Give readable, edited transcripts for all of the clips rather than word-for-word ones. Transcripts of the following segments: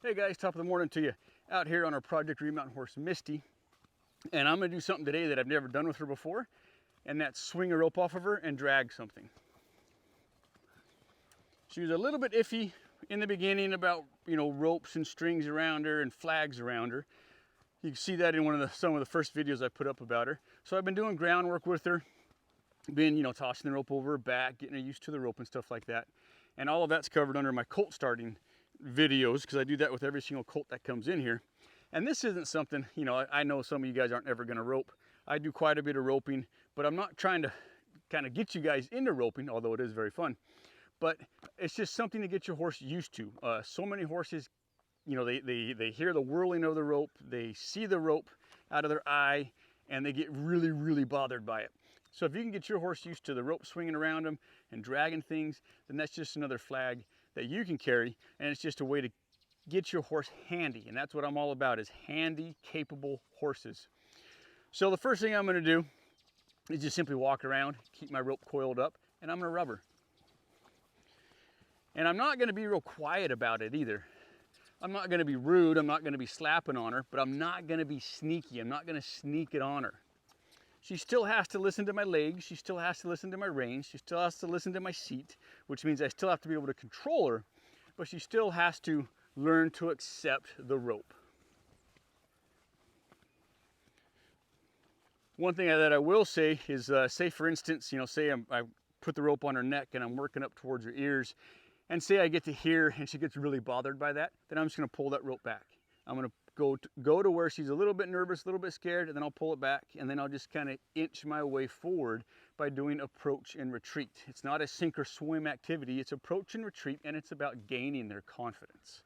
Hey guys, top of the morning to you. Out here on our Project Remount horse, Misty. And I'm gonna do something today that I've never done with her before, and that's swing a rope off of her and drag something. She was a little bit iffy in the beginning about, ropes and strings around her and flags around her. You can see that in some of the first videos I put up about her. So I've been doing groundwork with her, been, tossing the rope over her back, getting her used to the rope and stuff like that. And all of that's covered under my colt starting videos, because I do that with every single colt that comes in here. And this isn't something, I know some of you guys aren't ever going to rope. I do quite a bit of roping, but I'm not trying to kind of get you guys into roping, although it is very fun. But it's just something to get your horse used to. So many horses, they hear the whirling of the rope, they see the rope out of their eye, and they get really, really bothered by it. So if you can get your horse used to the rope swinging around them and dragging things, then that's just another flag that you can carry, and it's just a way to get your horse handy. And that's what I'm all about, is handy, capable horses. So the first thing I'm going to do is just simply walk around, keep my rope coiled up, and I'm going to rub her. And I'm not going to be real quiet about it either. I'm not going to be rude, I'm not going to be slapping on her, but I'm not going to be sneaky. I'm not going to sneak it on her. She still has to listen to my legs, she still has to listen to my reins, she still has to listen to my seat, which means I still have to be able to control her, but she still has to learn to accept the rope. One thing that I will say is, say for instance, say I put the rope on her neck and I'm working up towards her ears, and say I get to here and she gets really bothered by that, then I'm just going to pull that rope back. I'm going to go to where she's a little bit nervous, a little bit scared, and then I'll pull it back, and then I'll just kind of inch my way forward by doing approach and retreat. It's not a sink or swim activity, it's approach and retreat, and it's about gaining their confidence.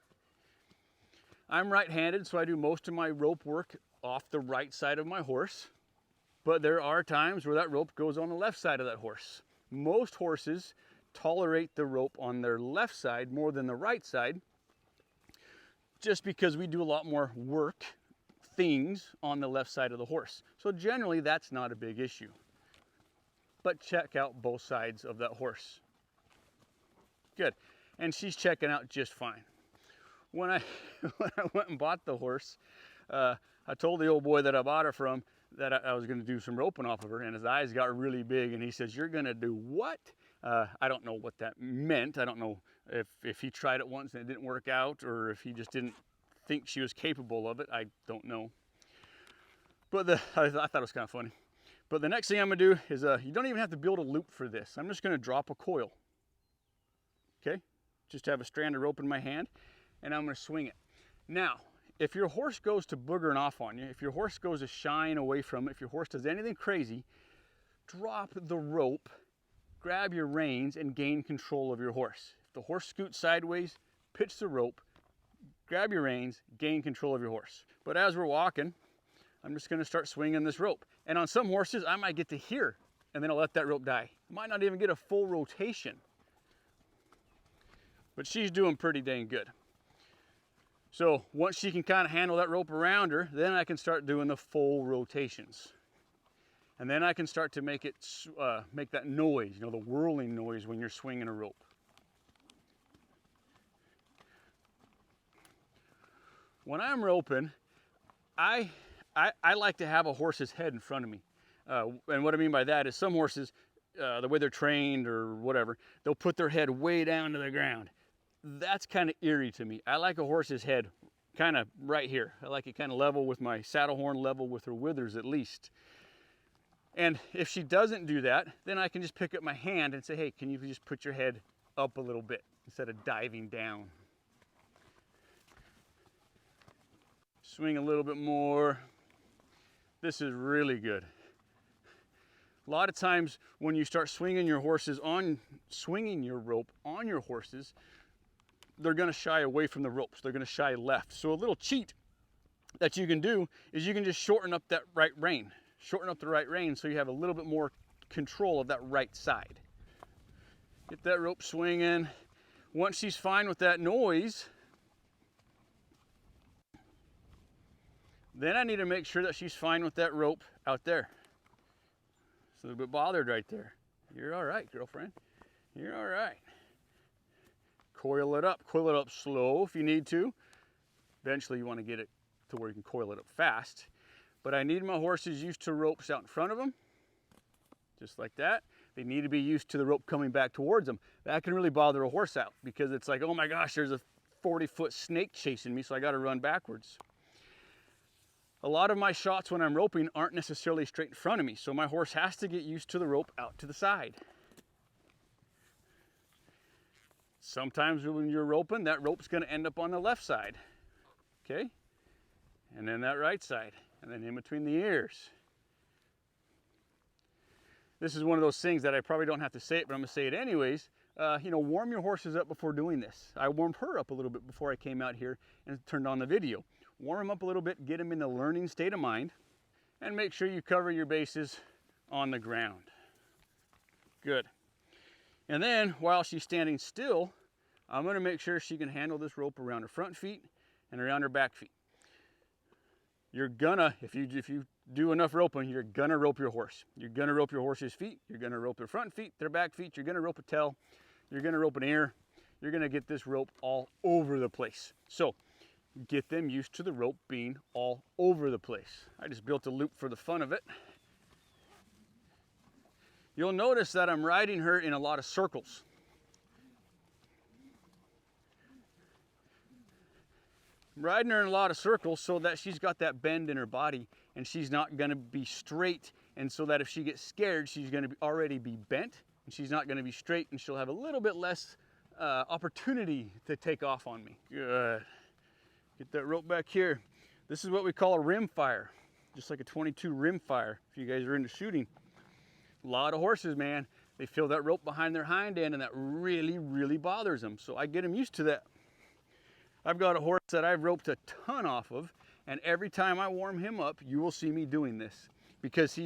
I'm right-handed, so I do most of my rope work off the right side of my horse, but there are times where that rope goes on the left side of that horse. Most horses tolerate the rope on their left side more than the right side, just because we do a lot more work, things on the left side of the horse. So generally that's not a big issue. But check out both sides of that horse. Good. And she's checking out just fine. When I went and bought the horse, I told the old boy that I bought her from that I was going to do some roping off of her, and his eyes got really big, and he says, "You're going to do what?" I don't know what that meant. I don't know if he tried it once and it didn't work out, or if he just didn't think she was capable of it. I don't know. But I thought it was kind of funny. But the next thing I'm going to do is, you don't even have to build a loop for this. I'm just going to drop a coil. Okay? Just have a strand of rope in my hand, and I'm going to swing it. Now, if your horse goes to boogering off on you, if your horse goes to shying away from it, if your horse does anything crazy, drop the rope, grab your reins, and gain control of your horse. If the horse scoots sideways, pitch the rope, grab your reins, gain control of your horse. But as we're walking, I'm just going to start swinging this rope. And on some horses, I might get to here, and then I'll let that rope die. I might not even get a full rotation. But she's doing pretty dang good. So once she can kind of handle that rope around her, then I can start doing the full rotations. And then I can start to make it make that noise, the whirling noise when you're swinging a rope. When I'm roping, I like to have a horse's head in front of me. And what I mean by that is some horses, the way they're trained or whatever, they'll put their head way down to the ground. That's kind of eerie to me. I like a horse's head kind of right here. I like it kind of level with my saddle horn, level with her withers at least. And if she doesn't do that, then I can just pick up my hand and say, "Hey, can you just put your head up a little bit instead of diving down?" Swing a little bit more. This is really good. A lot of times when you start swinging your rope on your horses, they're going to shy away from the ropes. They're going to shy left. So a little cheat that you can do is you can just shorten up that right rein. Shorten up the right rein so you have a little bit more control of that right side. Get that rope swinging. Once she's fine with that noise, then I need to make sure that she's fine with that rope out there. It's a little bit bothered right there. You're all right, girlfriend. You're all right. Coil it up slow if you need to. Eventually you want to get it to where you can coil it up fast. But I need my horses used to ropes out in front of them, just like that. They need to be used to the rope coming back towards them. That can really bother a horse out because it's like, oh my gosh, there's a 40-foot snake chasing me, so I got to run backwards. A lot of my shots when I'm roping aren't necessarily straight in front of me, so my horse has to get used to the rope out to the side. Sometimes when you're roping, that rope's going to end up on the left side, okay? And then that right side, and then in between the ears. This is one of those things that I probably don't have to say it, but I'm going to say it anyways. You know, warm your horses up before doing this. I warmed her up a little bit before I came out here and turned on the video. Warm them up a little bit, get them in the learning state of mind, and make sure you cover your bases on the ground. Good. And then while she's standing still, I'm going to make sure she can handle this rope around her front feet and around her back feet. You're gonna, if you do enough roping, you're gonna rope your horse. You're gonna rope your horse's feet, you're gonna rope their front feet, their back feet, you're gonna rope a tail, you're gonna rope an ear, you're gonna get this rope all over the place. So get them used to the rope being all over the place. I just built a loop for the fun of it. You'll notice that I'm riding her in a lot of circles. I'm riding her in a lot of circles so that she's got that bend in her body and she's not going to be straight, and so that if she gets scared, she's going to already be bent and she's not going to be straight, and she'll have a little bit less opportunity to take off on me. Good. Get that rope back here. This is what we call a rim fire, just like a 22 rim fire if you guys are into shooting. A lot of horses, man, they feel that rope behind their hind end and that really, really bothers them. So I get them used to that. I've got a horse that I've roped a ton off of, and every time I warm him up, you will see me doing this because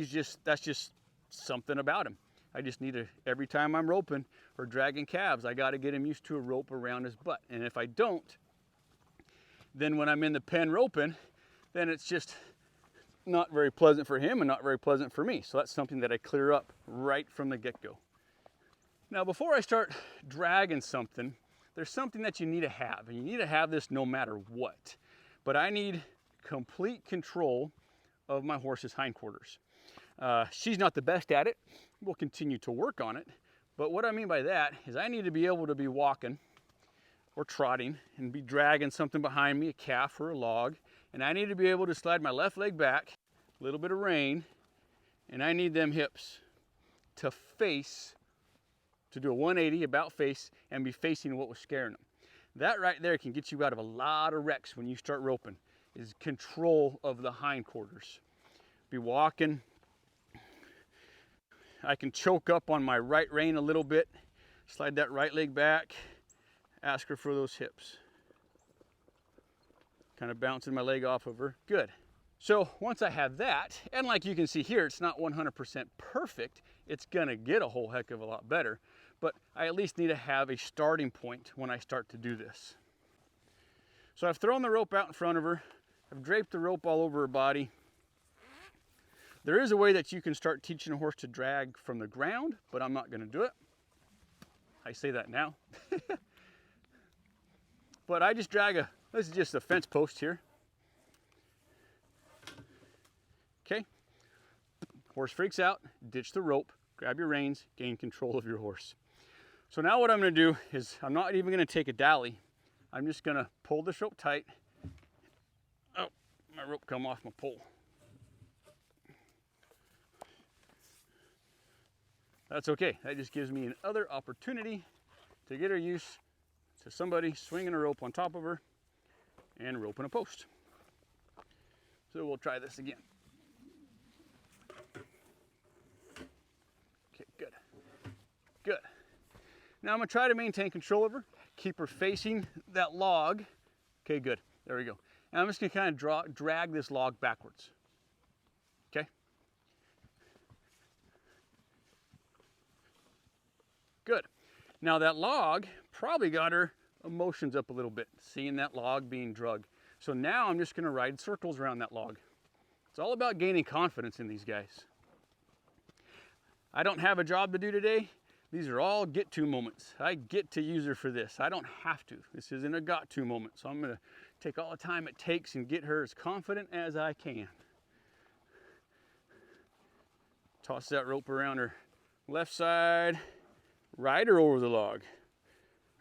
that's just something about him. I just need to, every time I'm roping or dragging calves, I got to get him used to a rope around his butt. And if I don't, then when I'm in the pen roping, then it's just not very pleasant for him and not very pleasant for me. So that's something that I clear up right from the get-go. Now, before I start dragging something, there's something that you need to have, and you need to have this no matter what. But I need complete control of my horse's hindquarters. She's not the best at it. We'll continue to work on it. But what I mean by that is I need to be able to be walking or trotting and be dragging something behind me, a calf or a log. And I need to be able to slide my left leg back, a little bit of rein, and I need them hips to face, to do a 180 about face and be facing what was scaring them. That right there can get you out of a lot of wrecks when you start roping, is control of the hindquarters. Be walking. I can choke up on my right rein a little bit, slide that right leg back, ask her for those hips. Kind of bouncing my leg off of her. Good. So once I have that, and like you can see here, it's not 100% perfect. It's gonna get a whole heck of a lot better, but I at least need to have a starting point when I start to do this. So I've thrown the rope out in front of her. I've draped the rope all over her body. There is a way that you can start teaching a horse to drag from the ground, but I'm not gonna do it. I say that now. But I just drag this is just a fence post here. Okay, horse freaks out, ditch the rope, grab your reins, gain control of your horse. So now what I'm gonna do is, I'm not even gonna take a dally. I'm just gonna pull this rope tight. Oh, my rope come off my pole. That's okay, that just gives me another opportunity to get her used to somebody swinging a rope on top of her and roping a post. So we'll try this again. Okay, good. Good. Now I'm gonna try to maintain control of her, keep her facing that log. Okay, good, there we go. And I'm just gonna kind of drag this log backwards. Okay? Good. Now that log probably got her emotions up a little bit, seeing that log being drugged. So now I'm just gonna ride circles around that log. It's all about gaining confidence in these guys. I don't have a job to do today. These are all get-to moments. I get to use her for this. I don't have to. This isn't a got-to moment. So I'm gonna take all the time it takes and get her as confident as I can. Toss that rope around her left side, ride her over the log.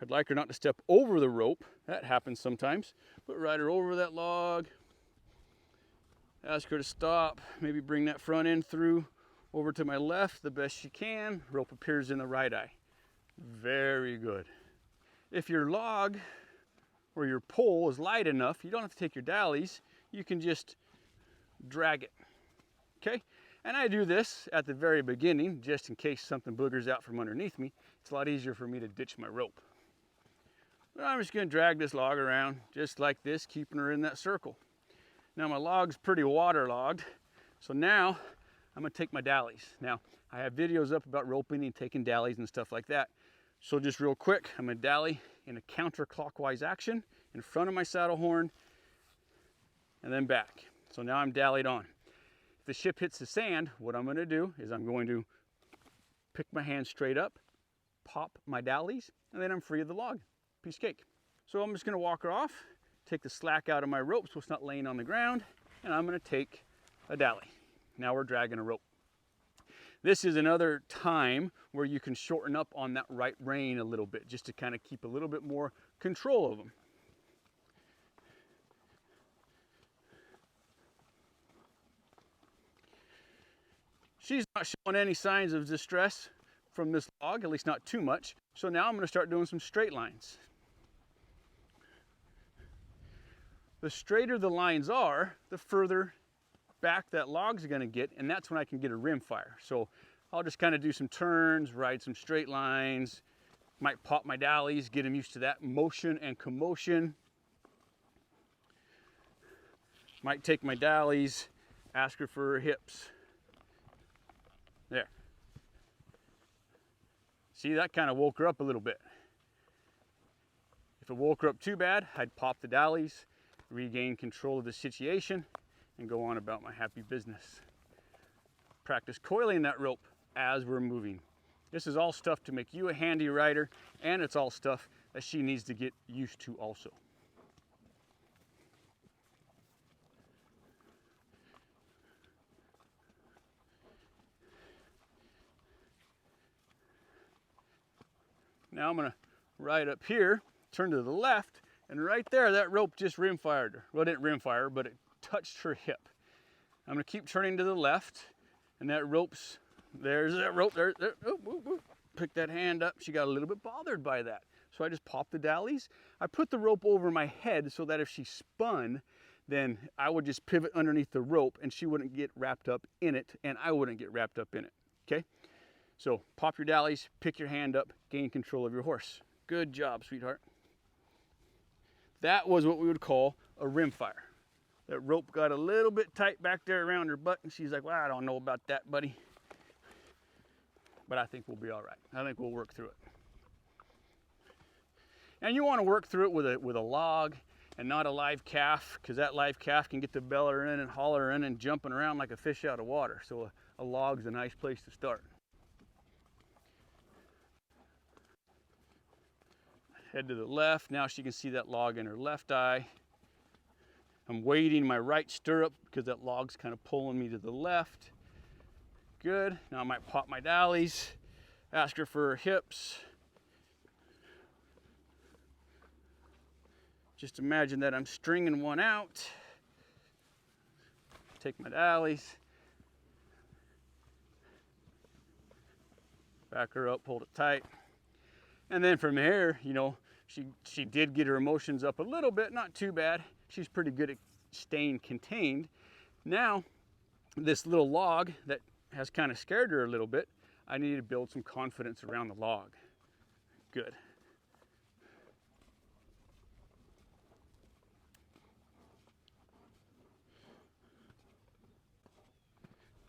I'd like her not to step over the rope. That happens sometimes. But ride her over that log. Ask her to stop. Maybe bring that front end through over to my left the best she can. Rope appears in the right eye. Very good. If your log or your pole is light enough, you don't have to take your dallies. You can just drag it. Okay? And I do this at the very beginning, just in case something boogers out from underneath me. It's a lot easier for me to ditch my rope. But I'm just going to drag this log around just like this, keeping her in that circle. Now my log's pretty waterlogged, so now I'm going to take my dallies. Now I have videos up about roping and taking dallies and stuff like that. So just real quick, I'm going to dally in a counterclockwise action in front of my saddle horn and then back. So now I'm dallied on. If the ship hits the sand, what I'm going to do is I'm going to pick my hand straight up, pop my dallies, and then I'm free of the log. Piece of cake. So I'm just going to walk her off, take the slack out of my rope so it's not laying on the ground, and I'm going to take a dally. Now we're dragging a rope. This is another time where you can shorten up on that right rein a little bit, just to kind of keep a little bit more control of them. She's not showing any signs of distress from this log, at least not too much. So now I'm going to start doing some straight lines. The straighter the lines are, the further back that log's going to get, and that's when I can get a rim fire. So I'll just kind of do some turns, ride some straight lines, might pop my dallies, get them used to that motion and commotion. Might take my dallies, ask her for her hips. There. See, that kind of woke her up a little bit. If it woke her up too bad, I'd pop the dallies, regain control of the situation, and go on about my happy business. Practice coiling that rope as we're moving. This is all stuff to make you a handy rider, and it's all stuff that she needs to get used to also. Now I'm going to ride up here, turn to the left, and right there, that rope just rim fired her. Well, it didn't rim fire her, but it touched her hip. I'm going to keep turning to the left, and that rope's, there's that rope, there. Oop, oop, oop. Pick that hand up. She got a little bit bothered by that. So I just popped the dallies. I put the rope over my head so that if she spun, then I would just pivot underneath the rope and she wouldn't get wrapped up in it, and I wouldn't get wrapped up in it. Okay? So pop your dallies, pick your hand up, gain control of your horse. Good job, sweetheart. That was what we would call a rim fire. That rope got a little bit tight back there around her butt, and she's like, well, I don't know about that, buddy. But I think we'll be all right. I think we'll work through it. And you want to work through it with a log and not a live calf, because that live calf can get the bellering and hollering and jumping around like a fish out of water. So a log's a nice place to start. Head to the left. Now she can see that log in her left eye. I'm weighting my right stirrup because that log's kind of pulling me to the left. Good. Now I might pop my dallies, ask her for her hips. Just imagine that I'm stringing one out. Take my dallies. Back her up, hold it tight. And then from here, you know, she did get her emotions up a little bit, not too bad. She's pretty good at staying contained. Now, this little log that has kind of scared her a little bit, I need to build some confidence around the log. Good.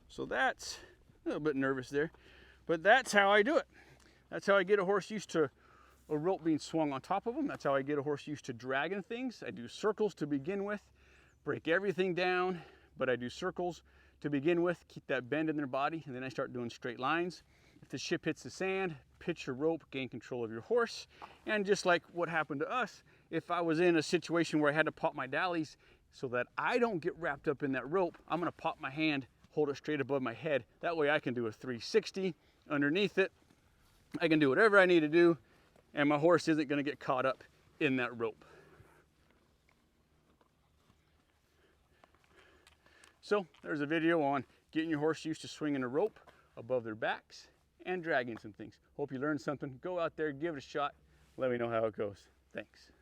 So that's a little bit nervous there, but that's how I do it. That's how I get a horse used to a rope being swung on top of them. That's how I get a horse used to dragging things. I do circles to begin with, break everything down, but I do circles to begin with, keep that bend in their body, and then I start doing straight lines. If the ship hits the sand, pitch your rope, gain control of your horse, and just like what happened to us, if I was in a situation where I had to pop my dallies, so that I don't get wrapped up in that rope, I'm gonna pop my hand, hold it straight above my head. That way I can do a 360 underneath it. I can do whatever I need to do, and my horse isn't gonna get caught up in that rope. So there's a video on getting your horse used to swinging a rope above their backs and dragging some things. Hope you learned something. Go out there, give it a shot. Let me know how it goes. Thanks.